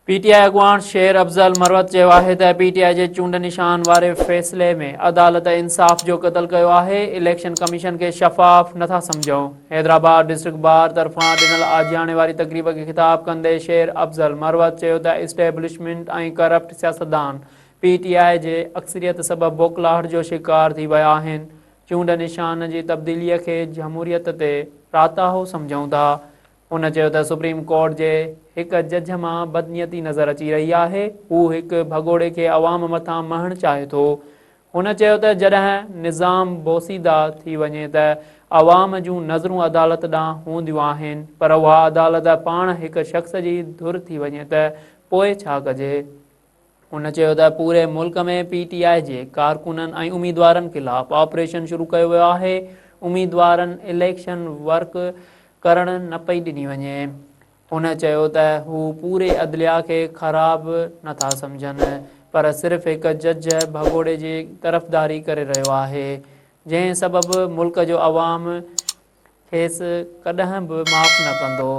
PTI अॻुवाण शेर अफ़ज़ल मरवत चयो आहे त पीटीआई जे चूंड निशान वारे फ़ैसिले में अदालत इंसाफ़ जो क़तल कयो आहे। इलेक्शन कमीशन खे शफ़ाफ़ नथा सम्झूं। हैदराबाद डिस्ट्रिक्ट बार तरफ़ां ॾिनल आजियाणे वारी तक़रीब खे ख़िताब कंदे शेर अफ़ज़ल मरवत चयो त इस्टेब्लिशमेंट ऐं करप्ट सियासतदान पीटीआई जे अक्सरियत सबबि बोखलाहट जो शिकार थी विया आहिनि। चूंड निशान जी तब्दीलीअ खे जमहूरियत ते राताहो सम्झूं था। हुन चयो त सुप्रीम कोर्ट जे हिकु जज मां बदनियती नज़र अची रही आहे। हू हिकु भगोड़े खे अवाम मथां महणु चाहे थो। हुन चयो त जॾहिं निज़ाम बोसीदा थी वञे त अवाम जूं नज़रूं अदालत ॾांहुं हूंदियूं आहिनि, पर उहा अदालत पाण हिकु शख़्स जी धुर थी वञे त पोइ छा कजे। हुन चयो त पूरे मुल्क में पीटीआई जे कारकुननि ऐं उम्मीदवारनि ख़िलाफ़ ऑपरेशन शुरू कयो वियो आहे। उम्मीदवारनि इलेक्शन वर्क करण न पई ॾिनी वञे। हुन चयो त हू पूरे अदलिया खे ख़राब नथा सम्झनि, पर सिर्फ़ु हिकु जज भगोड़े जी तरफ़दारी करे रहियो आहे, जंहिं सबबि मुल्क जो अवाम खेसि कॾहिं बि माफ़ न कंदो।